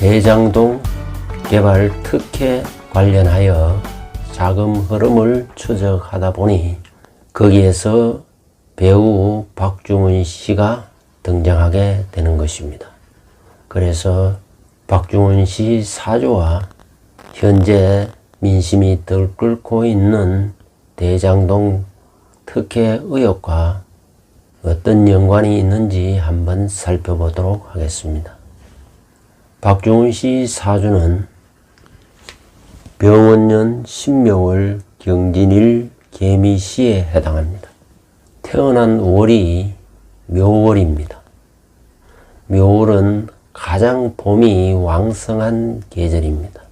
대장동 개발 특혜 관련하여 자금 흐름을 추적하다 보니 거기에서 배우 박중훈 씨가 등장하게 되는 것입니다. 그래서 박중훈 씨 사주와 현재 민심이 들끓고 있는 대장동 특혜 의혹과 어떤 연관이 있는지 한번 살펴보도록 하겠습니다. 박중훈 씨 사주는 병원년 신묘월 경진일 개미시에 해당합니다. 태어난 월이 묘월입니다. 묘월은 가장 봄이 왕성한 계절입니다.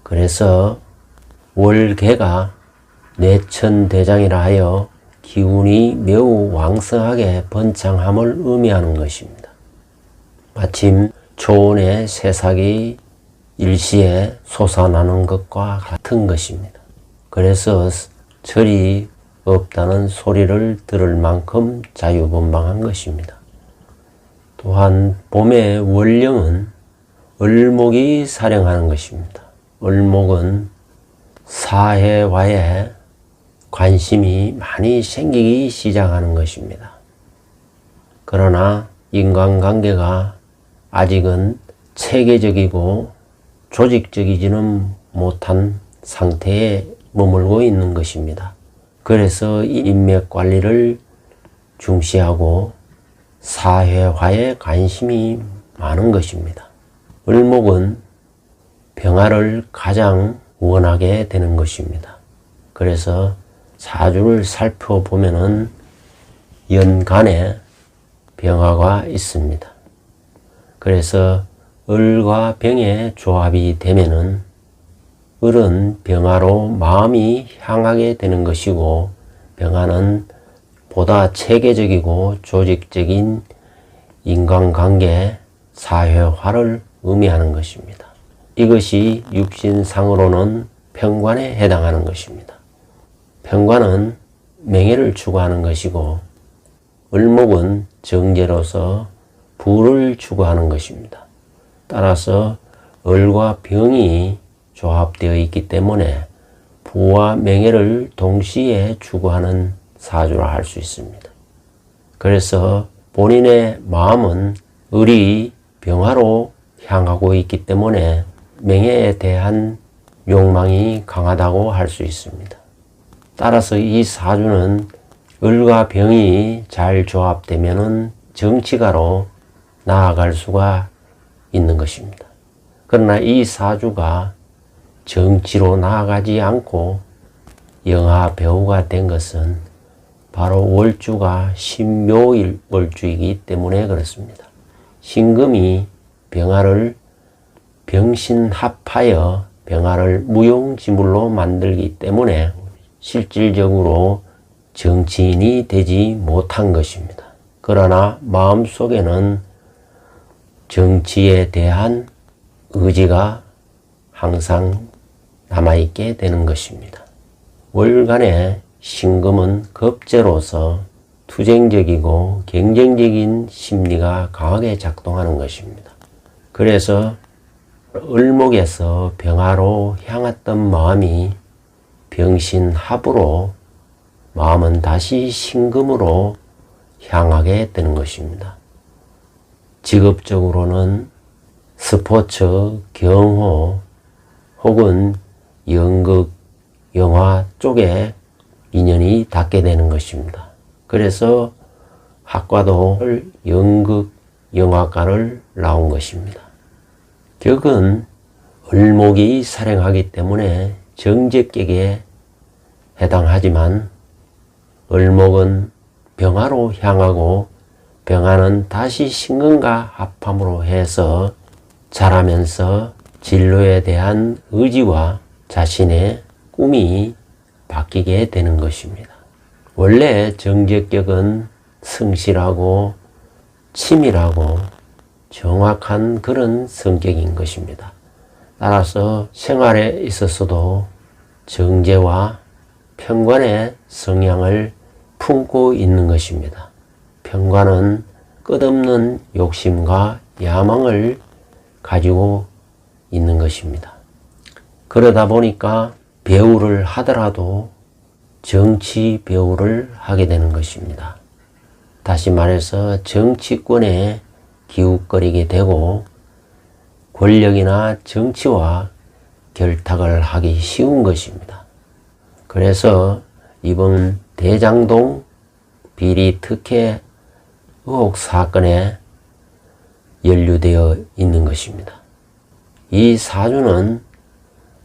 그래서 월개가 뇌천대장이라 하여 기운이 매우 왕성하게 번창함을 의미하는 것입니다. 마침 초원의 새싹이 일시에 솟아나는 것과 같은 것입니다. 그래서 철이 없다는 소리를 들을 만큼 자유분방한 것입니다. 또한 봄의 월령은 을목이 사령하는 것입니다. 을목은 사회화에 관심이 많이 생기기 시작하는 것입니다. 그러나 인간관계가 아직은 체계적이고 조직적이지는 못한 상태에 머물고 있는 것입니다. 그래서 인맥 관리를 중시하고 사회화에 관심이 많은 것입니다. 을목은 병화를 가장 원하게 되는 것입니다. 그래서 사주를 살펴보면은 연간에 병화가 있습니다. 그래서 을과 병의 조합이 되면은 을은 병화로 마음이 향하게 되는 것이고 병화는 보다 체계적이고 조직적인 인간관계, 사회화를 의미하는 것입니다. 이것이 육신상으로는 편관에 해당하는 것입니다. 편관은 명예를 추구하는 것이고 을목은 정제로서 부를 추구하는 것입니다. 따라서 을과 병이 조합되어 있기 때문에 부와 명예를 동시에 추구하는 사주라 할 수 있습니다. 그래서 본인의 마음은 을이 병화로 향하고 있기 때문에 명예에 대한 욕망이 강하다고 할 수 있습니다. 따라서 이 사주는 을과 병이 잘 조합되면 정치가로 나아갈 수가 있는 것입니다. 그러나 이 사주가 정치로 나아가지 않고 영화 배우가 된 것은 바로 월주가 신묘일 월주이기 때문에 그렇습니다. 신금이 병화를 병신합하여 병화를 무용지물로 만들기 때문에 실질적으로 정치인이 되지 못한 것입니다. 그러나 마음속에는 정치에 대한 의지가 항상 남아있게 되는 것입니다. 월간의 신금은 겁재로서 투쟁적이고 경쟁적인 심리가 강하게 작동하는 것입니다. 그래서 을목에서 병화로 향했던 마음이 병신합으로 마음은 다시 신금으로 향하게 되는 것입니다. 직업적으로는 스포츠, 경호 혹은 연극, 영화 쪽에 인연이 닿게 되는 것입니다. 그래서 학과도 연극, 영화과를 나온 것입니다. 격은 을목이 살행하기 때문에 정제격에 해당하지만 을목은 병화로 향하고 병화는 다시 신금과 합함으로 해서 자라면서 진로에 대한 의지와 자신의 꿈이 바뀌게 되는 것입니다. 원래 정제격은 성실하고 치밀하고 정확한 그런 성격인 것입니다. 따라서 생활에 있어서도 정제와 편관의 성향을 품고 있는 것입니다. 편관은 끝없는 욕심과 야망을 가지고 있는 것입니다. 그러다 보니까 배우를 하더라도 정치 배우를 하게 되는 것입니다. 다시 말해서 정치권에 기웃거리게 되고 권력이나 정치와 결탁을 하기 쉬운 것입니다. 그래서 이번 대장동 비리 특혜 의혹 사건에 연루되어 있는 것입니다. 이 사주는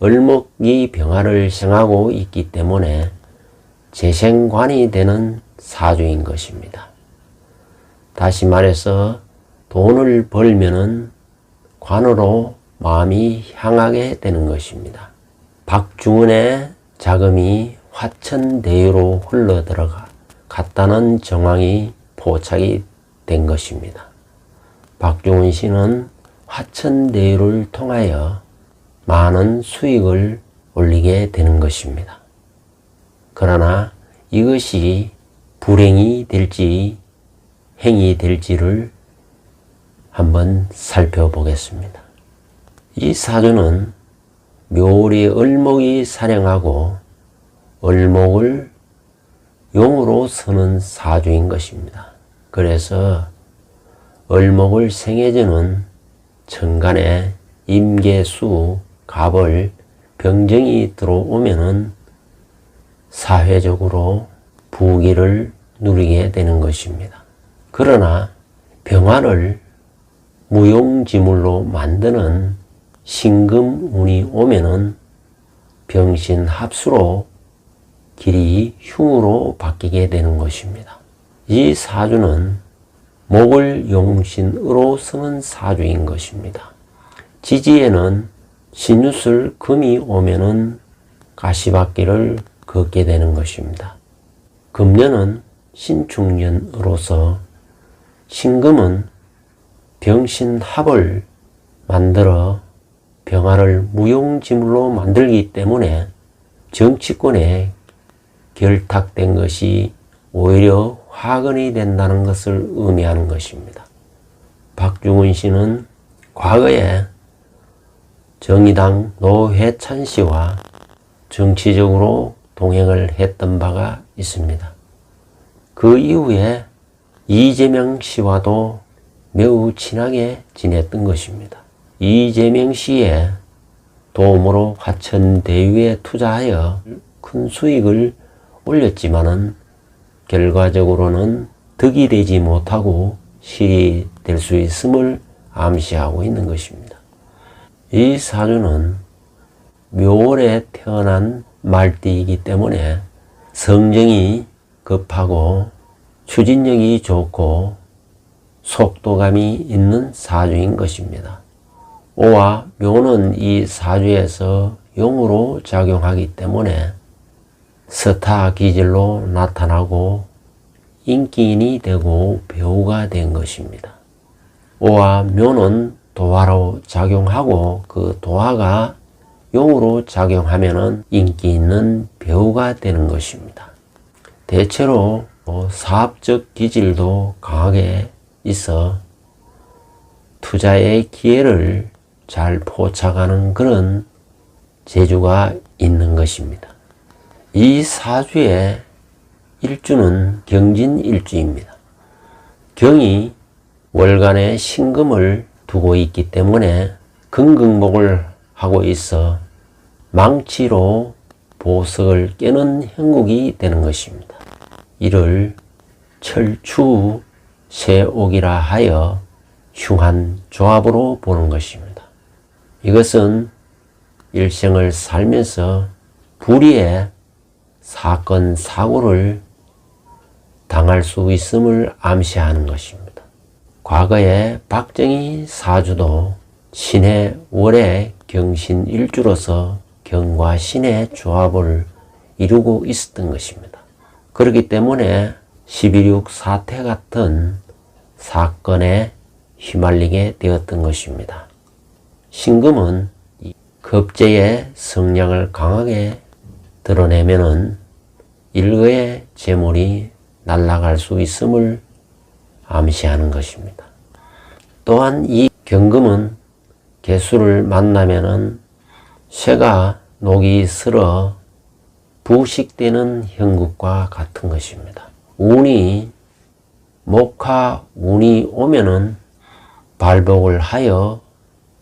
을목이 병화를 생하고 있기 때문에 재생관이 되는 사주인 것입니다. 다시 말해서 돈을 벌면은 관으로 마음이 향하게 되는 것입니다. 박중훈의 자금이 화천대유로 흘러들어가 갔다는 정황이 포착이 된 것입니다. 박중훈 씨는 화천대유를 통하여 많은 수익을 올리게 되는 것입니다. 그러나 이것이 불행이 될지 행이 될지를 한번 살펴보겠습니다. 이 사주는 묘리 을목이 사령하고 을목을 용으로 쓰는 사주인 것입니다. 그래서 을목을 생해주는 천간에 임계수, 갑을, 병정이 들어오면은 사회적으로 부귀를 누리게 되는 것입니다. 그러나 병화를 무용지물로 만드는 신금운이 오면은 병신합수로 길이 흉으로 바뀌게 되는 것입니다. 이 사주는 목을 용신으로 쓰는 사주인 것입니다. 지지에는 신유술 금이 오면은 가시밭길을 걷게 되는 것입니다. 금년은 신축년으로서 신금은 병신합을 만들어 병화를 무용지물로 만들기 때문에 정치권에 결탁된 것이 오히려 화근이 된다는 것을 의미하는 것입니다. 박중훈 씨는 과거에 정의당 노회찬 씨와 정치적으로 동행을 했던 바가 있습니다. 그 이후에 이재명 씨와도 매우 친하게 지냈던 것입니다. 이재명 씨의 도움으로 화천대유에 투자하여 큰 수익을 올렸지만은 결과적으로는 득이 되지 못하고 실이 될 수 있음을 암시하고 있는 것입니다. 이 사주는 묘월에 태어난 말띠이기 때문에 성정이 급하고 추진력이 좋고 속도감이 있는 사주인 것입니다. 오와 묘는 이 사주에서 용으로 작용하기 때문에 스타 기질로 나타나고 인기인이 되고 배우가 된 것입니다. 오와 묘는 도화로 작용하고 그 도화가 용으로 작용하면은 인기 있는 배우가 되는 것입니다. 대체로 사업적 기질도 강하게 있어 투자의 기회를 잘 포착하는 그런 재주가 있는 것입니다. 이 사주의 일주는 경진일주입니다. 경이 월간에 신금을 두고 있기 때문에 금극목을 하고 있어 망치로 보석을 깨는 형국이 되는 것입니다. 이를 철추 세옥이라 하여 흉한 조합으로 보는 것입니다. 이것은 일생을 살면서 불의의 사건 사고를 당할 수 있음을 암시하는 것입니다. 과거에 박정희 사주도 신의 월의 경신일주로서 경과 신의 조합을 이루고 있었던 것입니다. 그렇기 때문에 11.6 사태 같은 사건에 휘말리게 되었던 것입니다. 신금은 급제의 성량을 강하게 드러내면은 일거의 재물이 날아갈 수 있음을 암시하는 것입니다. 또한 이 경금은 개수를 만나면은 쇠가 녹이 슬어 부식되는 형국과 같은 것입니다. 운이 목화 운이 오면은 발복을 하여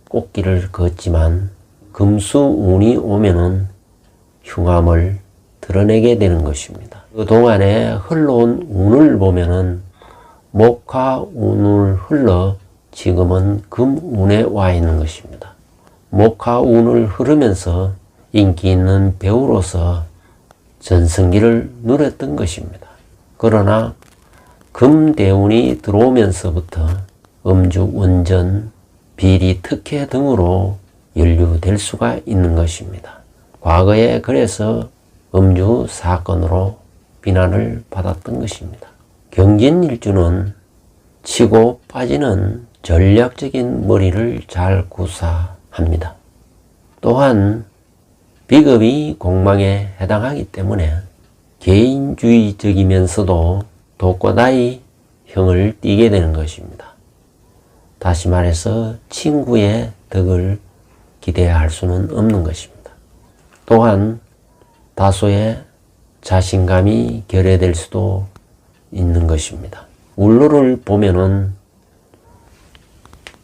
꽃길을 걷지만 금수 운이 오면은 흉함을 드러내게 되는 것입니다. 그동안에 흘러온 운을 보면은 목화 운을 흘러 지금은 금운에 와 있는 것입니다. 목화 운을 흐르면서 인기 있는 배우로서 전성기를 누렸던 것입니다. 그러나 금대운이 들어오면서부터 음주, 운전, 비리, 특혜 등으로 연루될 수가 있는 것입니다. 과거에 그래서 음주 사건으로 비난을 받았던 것입니다. 경진일주는 치고 빠지는 전략적인 머리를 잘 구사합니다. 또한 비겁이 공망에 해당하기 때문에 개인주의적이면서도 독고다이 형을 띠게 되는 것입니다. 다시 말해서 친구의 덕을 기대할 수는 없는 것입니다. 또한 다소의 자신감이 결여될 수도 있는 것입니다. 울로를 보면은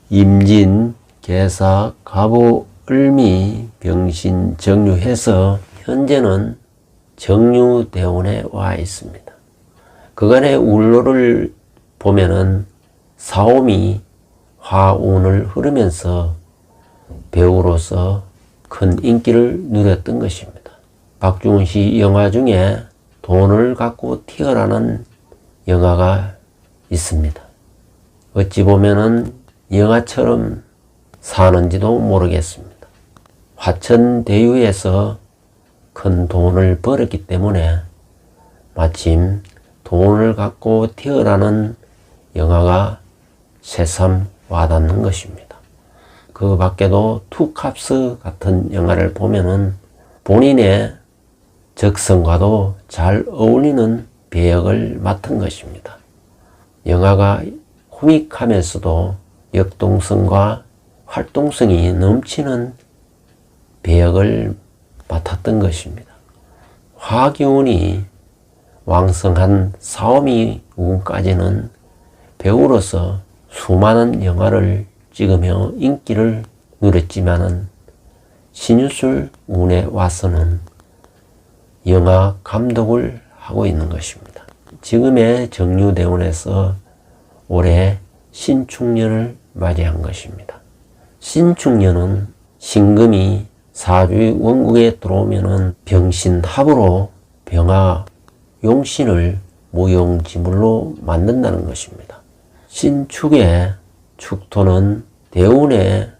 임진, 계사, 갑오, 을미, 병신, 정유해서 현재는 정유대운에 와 있습니다. 그간의 울로를 보면은 사오미 화운을 흐르면서 배우로서 큰 인기를 누렸던 것입니다. 박중훈 씨 영화 중에 돈을 갖고 튀어라는 영화가 있습니다. 어찌 보면은 영화처럼 사는지도 모르겠습니다. 화천대유에서 큰 돈을 벌었기 때문에 마침 돈을 갖고 튀어라는 영화가 새삼 와닿는 것입니다. 그 밖에도 투캅스 같은 영화를 보면은 본인의 적성과도 잘 어울리는 배역을 맡은 것입니다. 영화가 코믹하면서도 역동성과 활동성이 넘치는 배역을 맡았던 것입니다. 화기운이 왕성한 사오미 운까지는 배우로서 수많은 영화를 찍으며 인기를 누렸지만은 신유술 운에 와서는 영화 감독을 하고 있는 것입니다. 지금의 정유대운에서 올해 신축년을 맞이한 것입니다. 신축년은 신금이 사주의 원국에 들어오면은 병신합으로 병화, 용신을 무용지물로 만든다는 것입니다. 신축의 축토는 대운의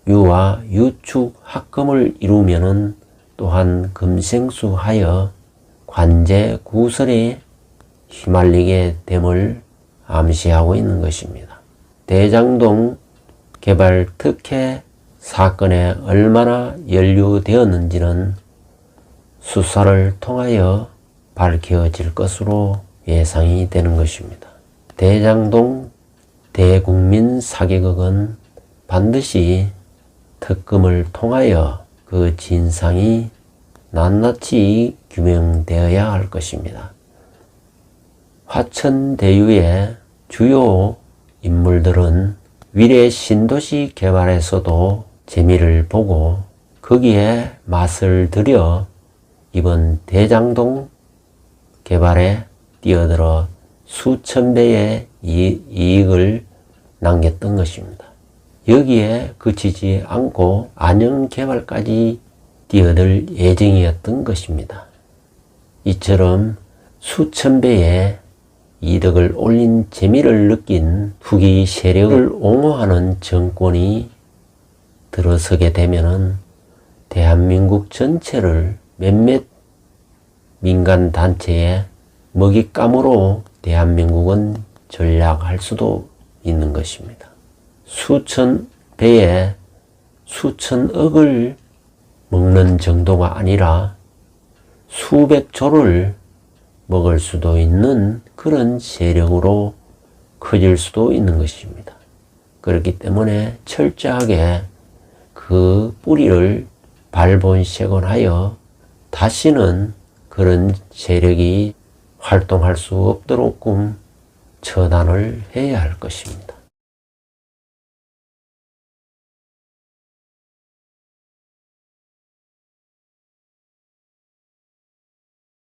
유와 유축 합금을 이루면은 또한 금생수하여 관제 구설에 휘말리게 됨을 암시하고 있는 것입니다. 대장동 개발 특혜 사건에 얼마나 연루되었는지는 수사를 통하여 밝혀질 것으로 예상이 되는 것입니다. 대장동 대국민 사기극은 반드시 특검을 통하여 그 진상이 낱낱이 규명되어야 할 것입니다. 화천대유의 주요 인물들은 위례 신도시 개발에서도 재미를 보고 거기에 맛을 들여 이번 대장동 개발에 뛰어들어 수천 배의 이익을 남겼던 것입니다. 여기에 그치지 않고 안영 개발까지 뛰어들 예정이었던 것입니다. 이처럼 수천 배의 이득을 올린 재미를 느낀 투기 세력을 옹호하는 정권이 들어서게 되면은 대한민국 전체를 몇몇 민간 단체의 먹잇감으로 대한민국은 전락할 수도 있는 것입니다. 수천 배에 수천억을 먹는 정도가 아니라 수백 조를 먹을 수도 있는 그런 세력으로 커질 수도 있는 것입니다. 그렇기 때문에 철저하게 그 뿌리를 발본색원하여 다시는 그런 세력이 활동할 수 없도록끔 처단을 해야 할 것입니다.